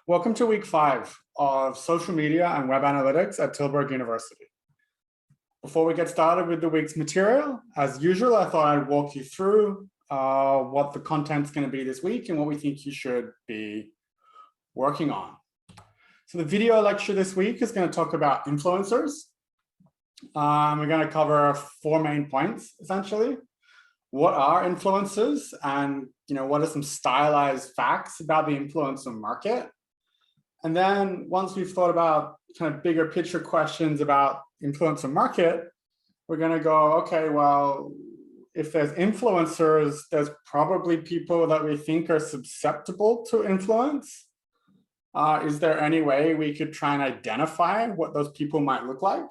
Welcome to week 5 of social media and web analytics at Tilburg University. Before we get started with the week's material, as usual, I thought I'd walk you through what the content's going to be this week and what we think you should be working on. So the video lecture this week is going to talk about influencers. We're going to cover 4 main points, essentially. What are influencers, and what are some stylized facts about the influencer market? And then once we've thought about kind of bigger picture questions about influencer market, we're going to go, okay, well, if there's influencers, there's probably people that we think are susceptible to influence. Is there any way we could try and identify what those people might look like?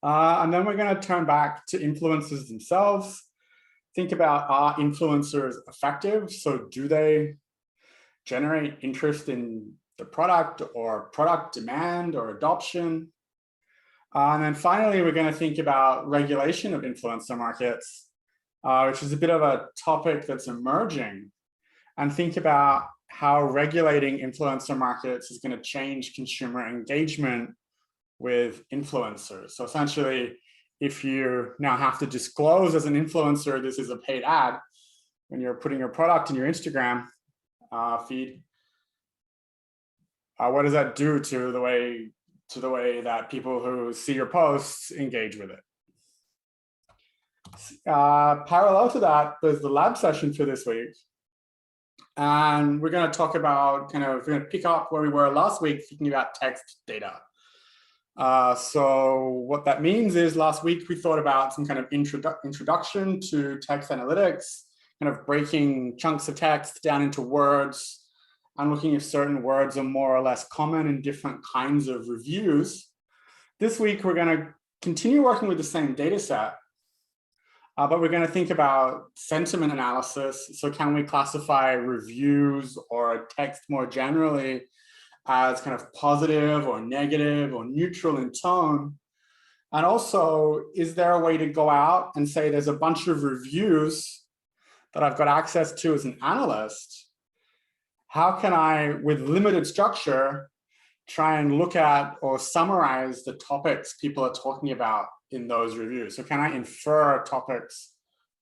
And then we're going to turn back to influencers themselves. Think about, are influencers effective? So do they generate interest in the product or product demand or adoption? And then finally, we're going to think about regulation of influencer markets, which is a bit of a topic that's emerging, and think about how regulating influencer markets is going to change consumer engagement with influencers. So essentially, if you now have to disclose as an influencer, this is a paid ad, when you're putting your product in your Instagram feed, what does that do to the way that people who see your posts engage with it? Parallel to that, there's the lab session for this week. And we're going to talk about we're going to pick up where we were last week, thinking about text data. So what that means is last week we thought about some kind of introduction to text analytics, kind of breaking chunks of text down into words and looking if certain words are more or less common in different kinds of reviews. This week we're going to continue working with the same data set, but we're going to think about sentiment analysis. So can we classify reviews or text more generally as kind of positive or negative or neutral in tone? And also, is there a way to go out and say there's a bunch of reviews that I've got access to as an analyst? How can I, with limited structure, try and look at or summarize the topics people are talking about in those reviews? So can I infer topics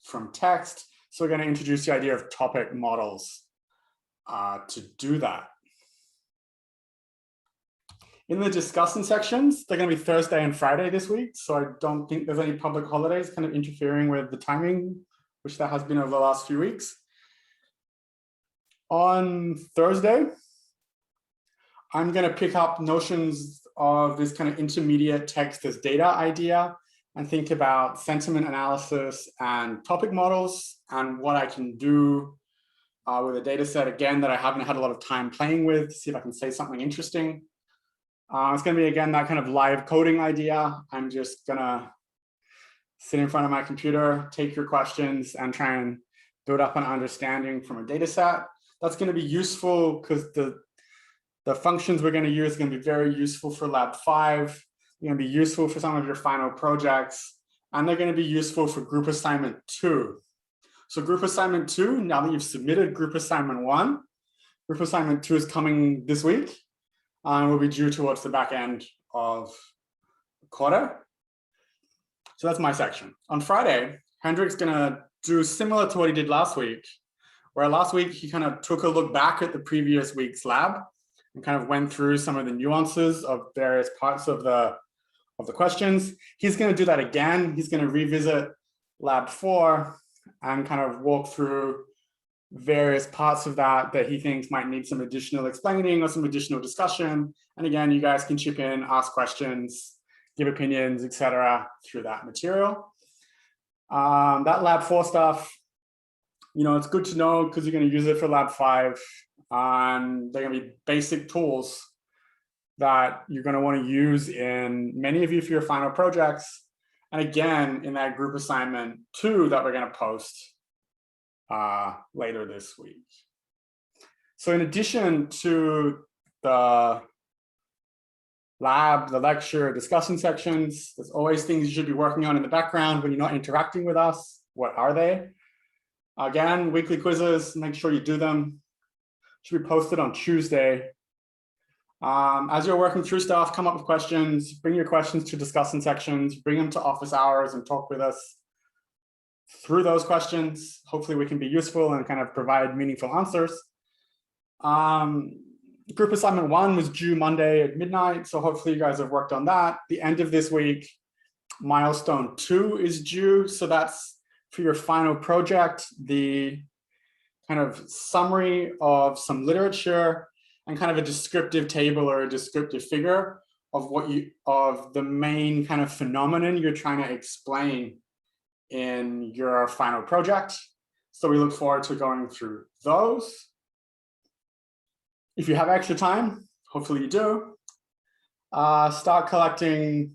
from text? So we're going to introduce the idea of topic models to do that. In the discussion sections, they're going to be Thursday and Friday this week. So I don't think there's any public holidays kind of interfering with the timing, which there has been over the last few weeks. On Thursday, I'm going to pick up notions of this kind of intermediate text as data idea and think about sentiment analysis and topic models and what I can do with a data set, again, that I haven't had a lot of time playing with, to see if I can say something interesting. It's going to be, again, that kind of live coding idea. I'm just going to sit in front of my computer, take your questions, and try and build up an understanding from a data set. That's going to be useful because the functions we're going to use are going to be very useful for Lab 5. They're going to be useful for some of your final projects, and they're going to be useful for Group Assignment 2. So Group Assignment 2, now that you've submitted Group Assignment 1, Group Assignment 2 is coming this week. And will be due towards the back end of the quarter. So that's my section. On Friday, Hendrik's going to do similar to what he did last week, where last week he kind of took a look back at the previous week's lab and kind of went through some of the nuances of various parts of the questions. He's going to do that again. He's going to revisit Lab 4 and kind of walk through various parts of that he thinks might need some additional explaining or some additional discussion. And again, you guys can chip in, ask questions, give opinions, etc. through that material. That Lab 4 stuff, it's good to know because you're going to use it for Lab 5. And they're going to be basic tools that you're going to want to use in many of you for your final projects. And again, in that Group Assignment 2 that we're going to post later this week. So in addition to the lab, the lecture, discussion sections, there's always things you should be working on in the background when you're not interacting with us. What are they? Again, weekly quizzes, make sure you do them. should be posted on Tuesday. As you're working through stuff, come up with questions, bring your questions to discussion sections, bring them to office hours and talk with us through those questions. Hopefully we can be useful and kind of provide meaningful answers. Group assignment 1 was due Monday at midnight, so hopefully you guys have worked on that. The end of this week, milestone 2 is due, so that's for your final project, the kind of summary of some literature and kind of a descriptive table or a descriptive figure of the main kind of phenomenon you're trying to explain in your final project. So we look forward to going through those. If you have extra time, hopefully you do, start collecting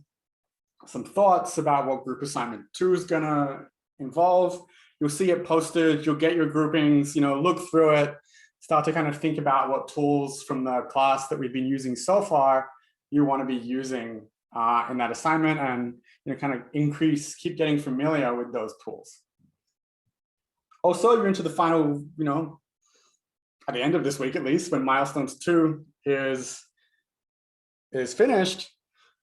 some thoughts about what group assignment 2 is gonna involve. You'll see it posted, you'll get your groupings, look through it, start to kind of think about what tools from the class that we've been using so far you want to be using in that assignment, and kind of keep getting familiar with those tools. Also, you're into the final, at the end of this week at least, when milestones 2 is finished,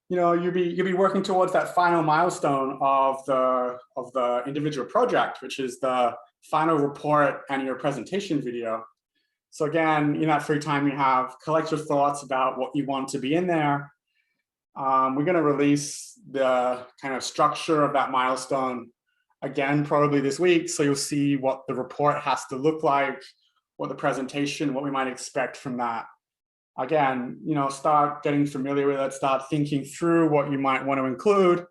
you'll be working towards that final milestone of the individual project, which is the final report and your presentation video. So again, in that free time you have, collect your thoughts about what you want to be in there. We're going to release the kind of structure of that milestone again, probably this week. So you'll see what the report has to look like, what the presentation, what we might expect from that. Again, start getting familiar with it, start thinking through what you might want to include.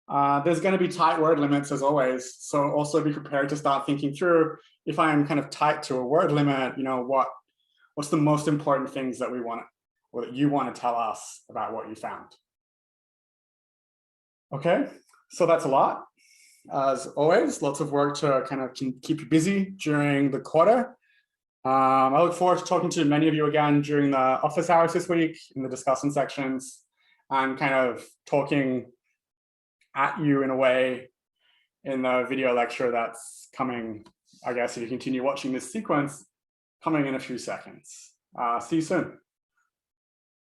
There's going to be tight word limits as always. So also be prepared to start thinking through, if I am kind of tight to a word limit, what's the most important things that we want, or that you want to tell us about what you found. Okay, so that's a lot. As always, lots of work to kind of keep you busy during the quarter. I look forward to talking to many of you again during the office hours this week in the discussion sections, and kind of talking at you in a way in the video lecture that's coming, I guess, if you continue watching this sequence, coming in a few seconds. See you soon.